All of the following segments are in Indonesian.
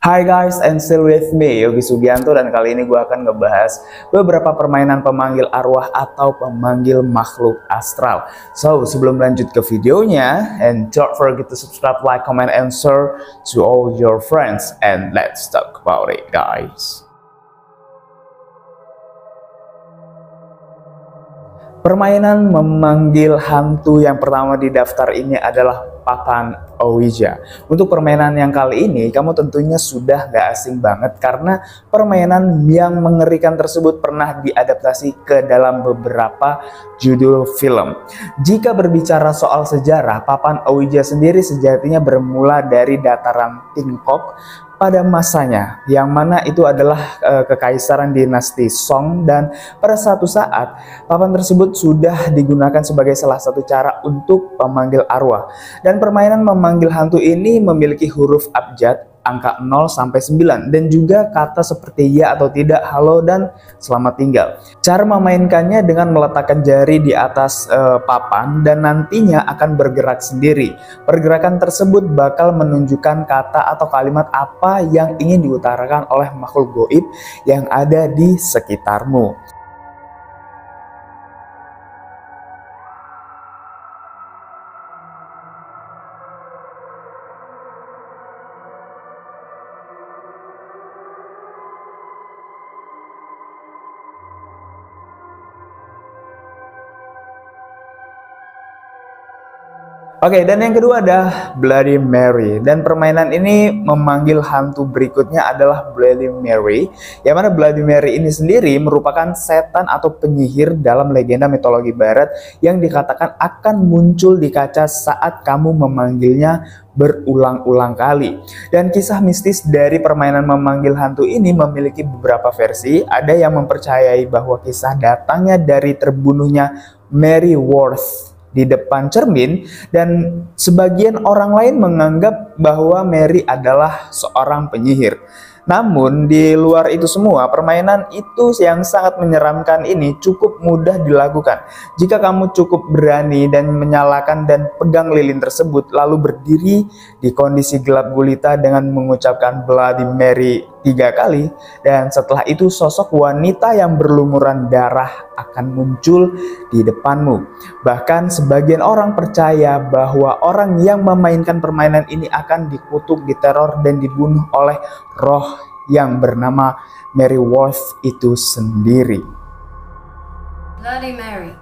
Hai guys, and still with me, Yogi Sugianto, dan kali ini gue akan ngebahas beberapa permainan pemanggil arwah atau pemanggil makhluk astral. So, sebelum lanjut ke videonya, and don't forget to subscribe, like, comment, and share to all your friends, and let's talk about it, guys. Permainan memanggil hantu yang pertama di daftar ini adalah Papan Ouija. Untuk permainan yang kali ini, kamu tentunya sudah gak asing banget karena permainan yang mengerikan tersebut pernah diadaptasi ke dalam beberapa judul film. Jika berbicara soal sejarah, Papan Ouija sendiri sejatinya bermula dari dataran Tiongkok pada masanya, yang mana itu adalah kekaisaran dinasti Song, dan pada suatu saat papan tersebut sudah digunakan sebagai salah satu cara untuk memanggil arwah. Dan permainan memanggil hantu ini memiliki huruf abjad, angka 0 sampai 9, dan juga kata seperti ya atau tidak, halo, dan selamat tinggal. Cara memainkannya dengan meletakkan jari di atas papan dan nantinya akan bergerak sendiri. Pergerakan tersebut bakal menunjukkan kata atau kalimat apa yang ingin diutarakan oleh makhluk goib yang ada di sekitarmu. Oke, dan yang kedua ada Bloody Mary, dan permainan ini memanggil hantu berikutnya adalah Bloody Mary, yang mana Bloody Mary ini sendiri merupakan setan atau penyihir dalam legenda mitologi barat yang dikatakan akan muncul di kaca saat kamu memanggilnya berulang-ulang kali. Dan kisah mistis dari permainan memanggil hantu ini memiliki beberapa versi. Ada yang mempercayai bahwa kisah datangnya dari terbunuhnya Mary Worth di depan cermin, dan sebagian orang lain menganggap bahwa Mary adalah seorang penyihir. Namun di luar itu semua, permainan itu yang sangat menyeramkan ini cukup mudah dilakukan. Jika kamu cukup berani dan menyalakan dan pegang lilin tersebut, lalu berdiri di kondisi gelap gulita dengan mengucapkan Bloody Mary 3 kali, dan setelah itu sosok wanita yang berlumuran darah akan muncul di depanmu. Bahkan sebagian orang percaya bahwa orang yang memainkan permainan ini akan dikutuk, diteror, dan dibunuh oleh roh yang bernama Mary Worth itu sendiri. Bloody Mary.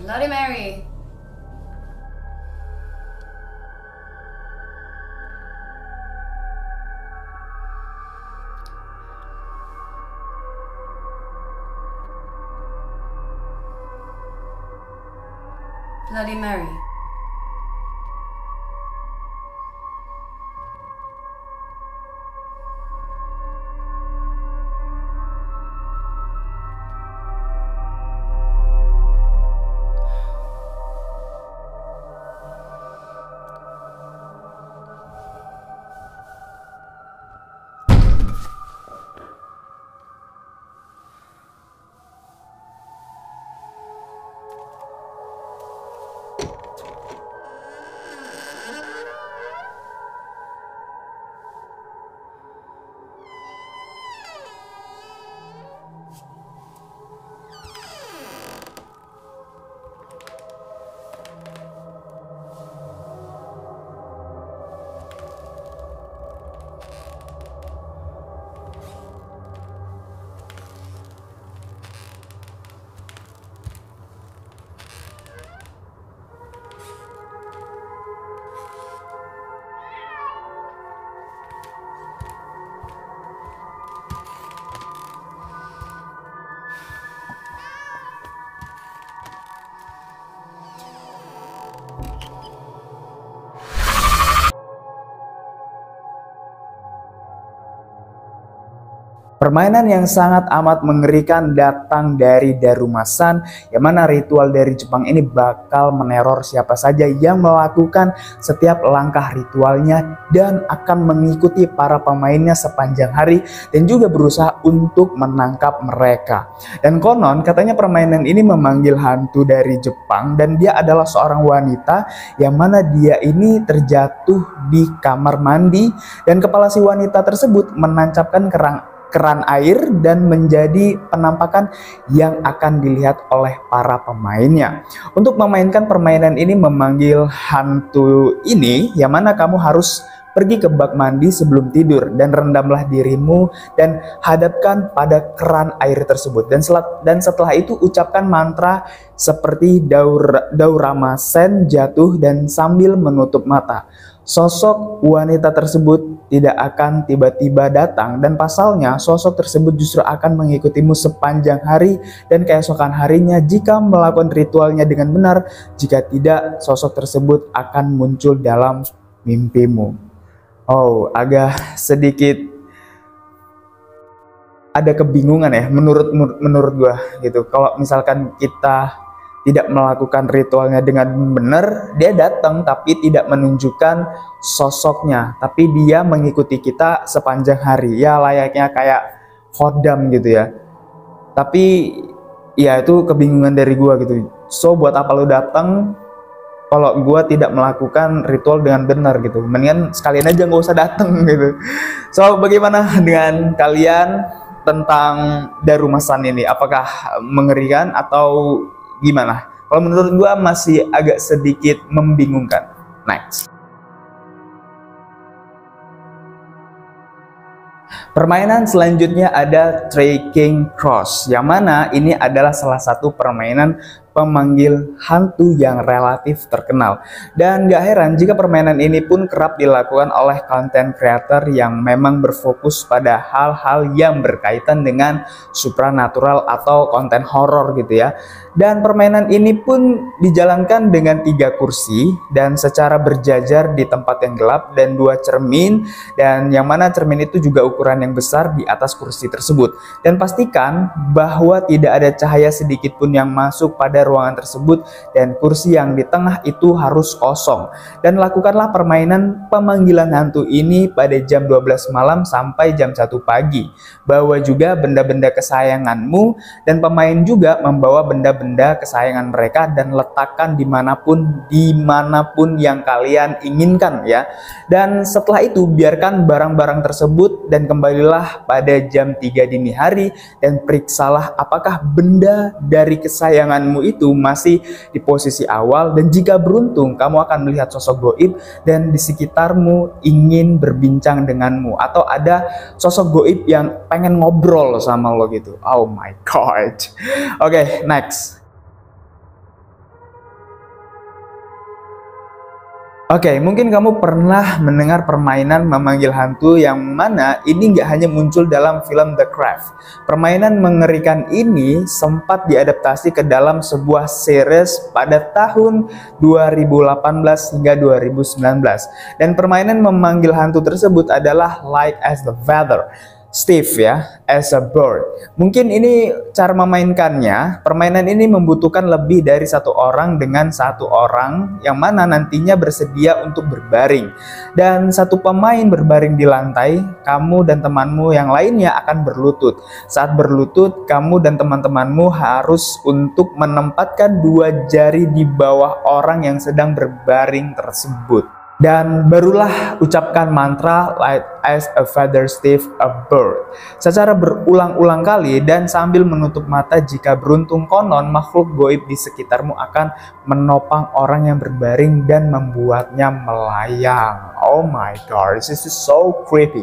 Bloody Mary. Bloody Mary. Permainan yang sangat amat mengerikan datang dari Darumasan, yang mana ritual dari Jepang ini bakal meneror siapa saja yang melakukan setiap langkah ritualnya dan akan mengikuti para pemainnya sepanjang hari dan juga berusaha untuk menangkap mereka. Dan konon katanya permainan ini memanggil hantu dari Jepang dan dia adalah seorang wanita yang mana dia ini terjatuh di kamar mandi dan kepala si wanita tersebut menancapkan keran air dan menjadi penampakan yang akan dilihat oleh para pemainnya. Untuk memainkan permainan ini memanggil hantu ini, yang mana kamu harus pergi ke bak mandi sebelum tidur dan rendamlah dirimu dan hadapkan pada keran air tersebut. Dan setelah itu ucapkan mantra seperti Dauramasen jatuh dan sambil menutup mata. Sosok wanita tersebut tidak akan tiba-tiba datang dan pasalnya sosok tersebut justru akan mengikutimu sepanjang hari dan keesokan harinya jika melakukan ritualnya dengan benar. Jika tidak, sosok tersebut akan muncul dalam mimpimu. Oh, agak sedikit ada kebingungan ya menurut gua gitu. Kalau misalkan kita tidak melakukan ritualnya dengan benar, dia datang tapi tidak menunjukkan sosoknya, tapi dia mengikuti kita sepanjang hari. Ya layaknya kayak khodam gitu ya. Tapi ya itu kebingungan dari gua gitu. So buat apa lu datang kalau gua tidak melakukan ritual dengan benar gitu? Mendingan sekalian aja nggak usah datang gitu. So bagaimana dengan kalian tentang Darumasan ini? Apakah mengerikan atau gimana? Kalau menurut gua masih agak sedikit membingungkan. Next. Permainan selanjutnya ada Trekking Cross, yang mana ini adalah salah satu permainan pemanggil hantu yang relatif terkenal. Dan gak heran jika permainan ini pun kerap dilakukan oleh content creator yang memang berfokus pada hal-hal yang berkaitan dengan supranatural atau konten horor gitu ya. Dan permainan ini pun dijalankan dengan 3 kursi dan secara berjajar di tempat yang gelap dan 2 cermin, dan yang mana cermin itu juga ukuran yang besar di atas kursi tersebut. Dan pastikan bahwa tidak ada cahaya sedikit pun yang masuk pada ruangan tersebut dan kursi yang di tengah itu harus kosong. Dan lakukanlah permainan pemanggilan hantu ini pada jam 12 malam sampai jam 1 pagi. Bawa juga benda-benda kesayanganmu dan pemain juga membawa benda-benda kesayangan mereka dan letakkan dimanapun yang kalian inginkan ya. Dan setelah itu biarkan barang-barang tersebut dan kembalilah pada jam 3 dini hari dan periksalah apakah benda dari kesayanganmu itu masih di posisi awal, dan jika beruntung kamu akan melihat sosok goib dan di sekitarmu ingin berbincang denganmu atau ada sosok goib yang pengen ngobrol sama lo gitu. Oh my god. Oke, next. Oke, mungkin kamu pernah mendengar permainan memanggil hantu yang mana ini nggak hanya muncul dalam film The Craft. Permainan mengerikan ini sempat diadaptasi ke dalam sebuah series pada tahun 2018 hingga 2019. Dan permainan memanggil hantu tersebut adalah Like as the Feather Steve ya, as a bird. Mungkin ini cara memainkannya. Permainan ini membutuhkan lebih dari 1 orang dengan 1 orang yang mana nantinya bersedia untuk berbaring. Dan 1 pemain berbaring di lantai, kamu dan temanmu yang lainnya akan berlutut. Saat berlutut, kamu dan teman-temanmu harus untuk menempatkan 2 jari di bawah orang yang sedang berbaring tersebut. Dan barulah ucapkan mantra Like as a feather Steve a bird secara berulang-ulang kali dan sambil menutup mata. Jika beruntung, konon makhluk goib di sekitarmu akan menopang orang yang berbaring dan membuatnya melayang. Oh my god, this is so creepy.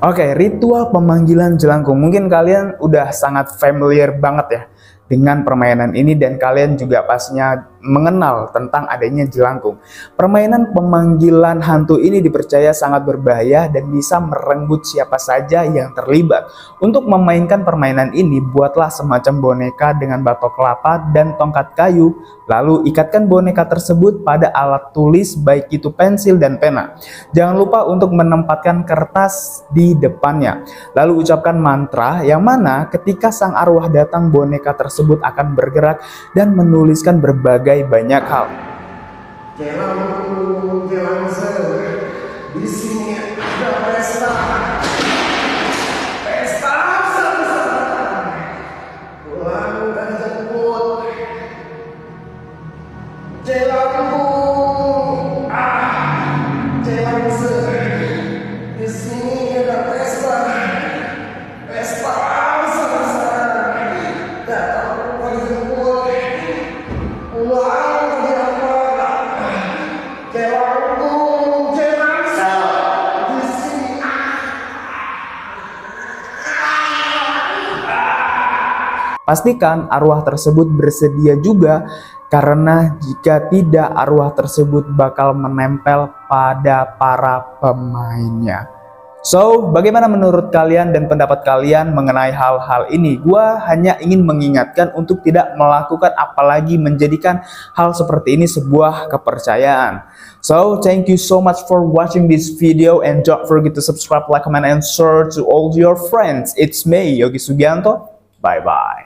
Oke, ritual pemanggilan jelangkung. Mungkin kalian udah sangat familiar banget ya dengan permainan ini dan kalian juga pastinya mengenal tentang adanya jelangkung. Permainan pemanggilan hantu ini dipercaya sangat berbahaya dan bisa merenggut siapa saja yang terlibat. Untuk memainkan permainan ini, buatlah semacam boneka dengan batok kelapa dan tongkat kayu, lalu ikatkan boneka tersebut pada alat tulis, baik itu pensil dan pena. Jangan lupa untuk menempatkan kertas di depannya. Lalu ucapkan mantra yang mana ketika sang arwah datang, boneka tersebut akan bergerak dan menuliskan berbagai banyak hal. Di sini ada pesta. Pesta besar-besaran. Pulang dan jemput. Jelangkung. Jelangse. Di sini ada pesta. Pesta besar-besaran. Datang dan jemput. Pulang dan jemput. Jelangkung. Jelangse. Di sini. Pastikan arwah tersebut bersedia juga, karena jika tidak, arwah tersebut bakal menempel pada para pemainnya. So, bagaimana menurut kalian dan pendapat kalian mengenai hal-hal ini? Gua hanya ingin mengingatkan untuk tidak melakukan, apalagi menjadikan hal seperti ini sebuah kepercayaan. So, thank you so much for watching this video, and don't forget to subscribe, like, comment, and share to all your friends. It's me, Yogi Sugianto. Bye-bye.